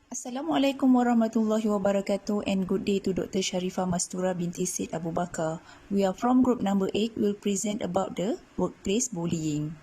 Assalamualaikum warahmatullahi wabarakatuh and good day to Dr. Sharifah Mastura binti Syed Abu Bakar. We are from group number 8. We'll present about the workplace bullying.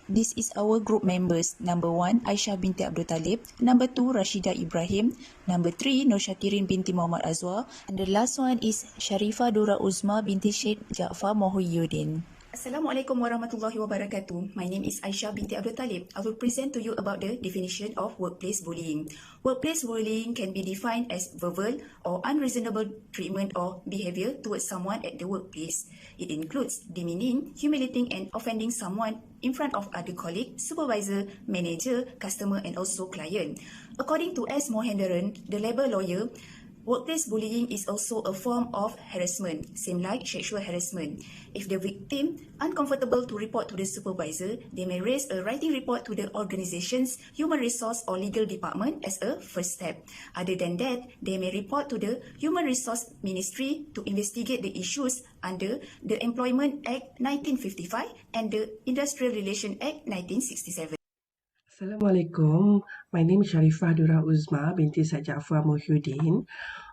This is our group members. Number 1, Aisyah binti Abdul Talib. Number 2, Rashidah Ibrahim. Number 3, Nur Syakirin binti Muhammad Azwar. And the last one is Sharifah Dura Uzma binti Syed Jaafar Mohyuddin. Assalamualaikum warahmatullahi wabarakatuh. My name is Aisyah binti Abdul Talib. I will present to you about the definition of workplace bullying. Workplace bullying can be defined as verbal or unreasonable treatment or behavior towards someone at the workplace. It includes demeaning, humiliating and offending someone in front of other colleague, supervisor, manager, customer and also client. According to S. Mohendaran, the labour lawyer, workplace bullying is also a form of harassment, same like sexual harassment. If the victim uncomfortable to report to the supervisor, they may raise a writing report to the organization's human resource or legal department as a first step. Other than that, they may report to the Human Resource Ministry to investigate the issues under the Employment Act 1955 and the Industrial Relations Act 1967. Assalamualaikum. My name is Sharifah Dura Uzma binti Syed Jaafar Mohyuddin.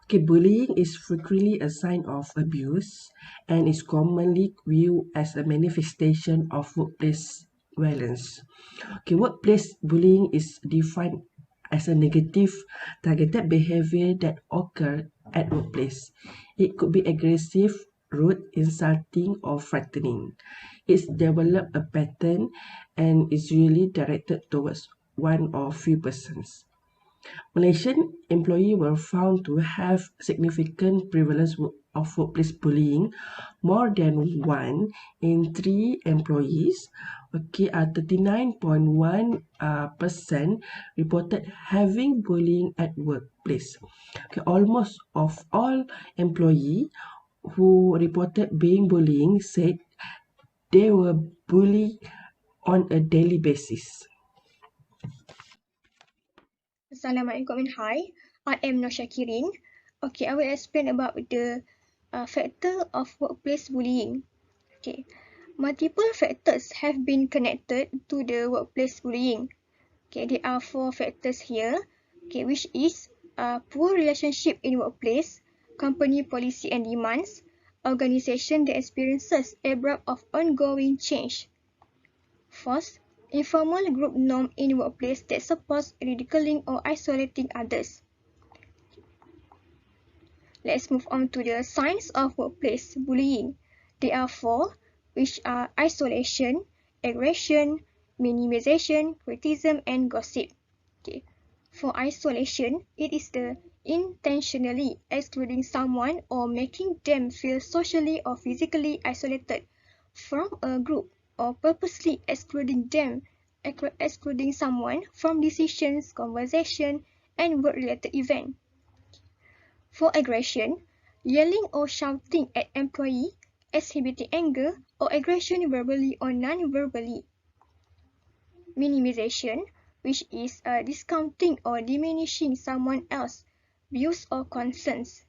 Okay, bullying is frequently a sign of abuse and is commonly viewed as a manifestation of workplace violence. Okay, workplace bullying is defined as a negative targeted behavior that occurs at workplace. It could be aggressive, rude, insulting, or frightening. It's developed a pattern and is usually directed towards one or few persons. Malaysian employees were found to have significant prevalence of workplace bullying. More than 1 in 3 employees, 39.1% reported having bullying at workplace. Okay, almost of all employees who reported being bullying said they were bullied on a daily basis. Assalamualaikum and hi, I am Nur Syakirin. Okay, I will explain about the factor of workplace bullying. Okay, multiple factors have been connected to the workplace bullying. Okay, there are 4 factors here. Okay, which is poor relationship in workplace, company policy and demands, organization that experiences abrupt of ongoing change. First, informal group norm in workplace that supports ridiculing or isolating others. Let's move on to the signs of workplace bullying. There are 4, which are isolation, aggression, minimization, criticism, and gossip. Okay. For isolation, it is the intentionally excluding someone or making them feel socially or physically isolated from a group, or purposely excluding someone from decisions, conversation, and work-related events. For aggression, yelling or shouting at employee, exhibiting anger or aggression verbally or non-verbally. Minimization, which is discounting or diminishing someone else's views or concerns.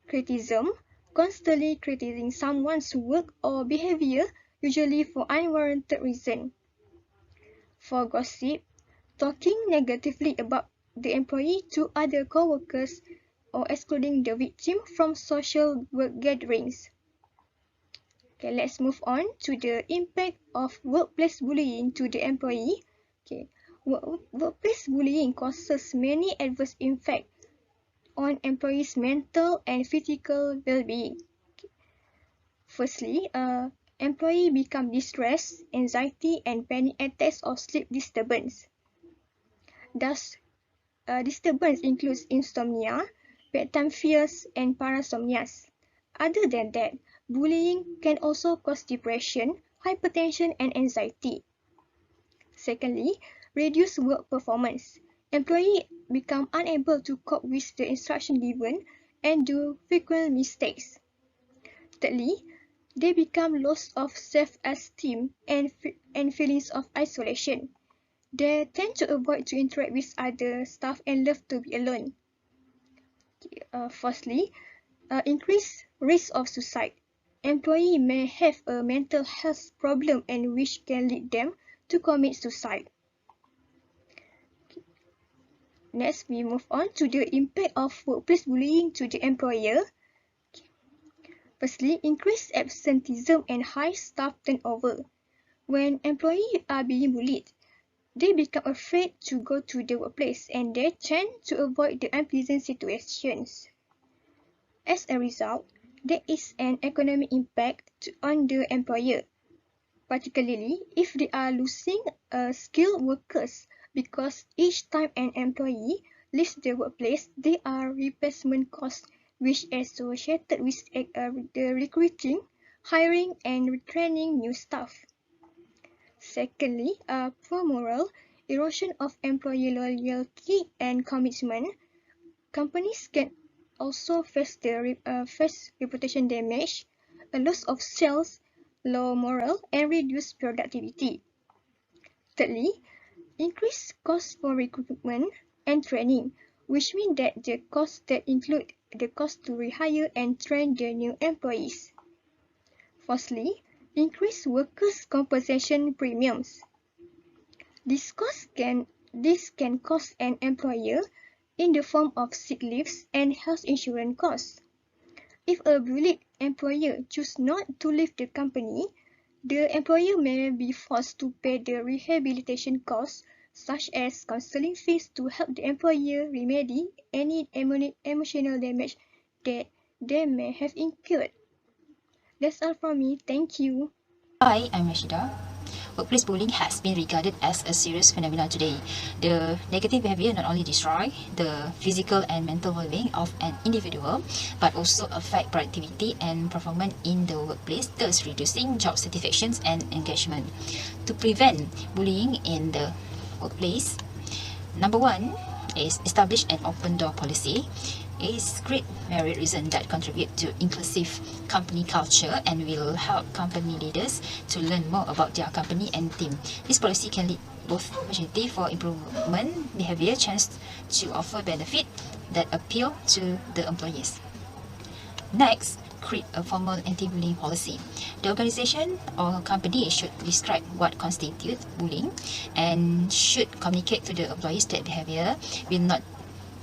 Criticism, constantly criticizing someone's work or behavior, usually for unwarranted reason. For gossip, talking negatively about the employee to other co-workers or excluding the victim from social work gatherings. Okay, let's move on to the impact of workplace bullying to the employee. Okay, workplace bullying causes many adverse effects on employees' mental and physical well-being. Okay. Firstly, employee become distressed, anxiety, and panic attacks or sleep disturbance. Thus, disturbance includes insomnia, bedtime fears, and parasomnias. Other than that, bullying can also cause depression, hypertension, and anxiety. Secondly, reduce work performance. Employees become unable to cope with the instruction given and do frequent mistakes. Thirdly, they become loss of self-esteem and feelings of isolation. They tend to avoid to interact with other staff and love to be alone. Firstly, increased risk of suicide. Employee may have a mental health problem and which can lead them to commit suicide. Next, we move on to the impact of workplace bullying to the employer. Firstly, increased absenteeism and high staff turnover. When employees are being bullied, they become afraid to go to the workplace and they tend to avoid the unpleasant situations. As a result, there is an economic impact on the employer, particularly if they are losing skilled workers, because each time an employee leaves the workplace, there are replacement costs which are associated with the recruiting, hiring, and retraining new staff. Secondly, poor morale, erosion of employee loyalty and commitment. Companies can also face reputation damage, a loss of sales, low morale, and reduced productivity. Thirdly, increased costs for recruitment and training, which means that the costs that include the cost to rehire and train the new employees. Fourthly, increased workers' compensation premiums. This can cost an employer in the form of sick leaves and health insurance costs. If a bullied employer chooses not to leave the company, the employer may be forced to pay the rehabilitation costs, such as counseling fees, to help the employer remedy any emotional damage that they may have incurred. That's all from me. Thank you. Hi, I'm Rashida. Workplace bullying has been regarded as a serious phenomenon today. The negative behavior not only destroy the physical and mental well-being of an individual, but also affect productivity and performance in the workplace, thus reducing job satisfaction and engagement. To prevent bullying in the workplace, number one is establish an open door policy. Is great merit reason that contribute to inclusive company culture and will help company leaders to learn more about their company and team. This policy can lead both opportunity for improvement behavior, chance to offer benefit that appeal to the employees. Next, create a formal anti-bullying policy. The organization or company should describe what constitutes bullying and should communicate to the employees that behavior will not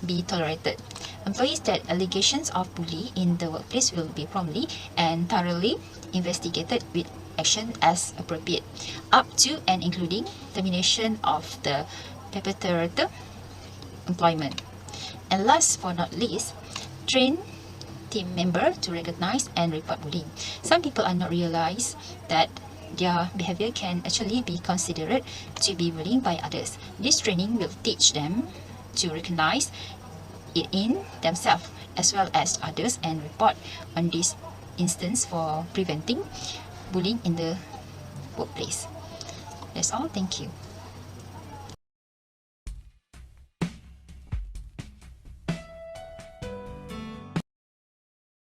be tolerated. Employees that allegations of bullying in the workplace will be promptly and thoroughly investigated with action as appropriate, up to and including termination of the perpetrator employment. And last but not least, train team member to recognize and report bullying. Some people are not realize that their behavior can actually be considered to be bullying by others. This training will teach them to recognize it in themselves as well as others and report on this instance for preventing bullying in the workplace. That's all. Thank you.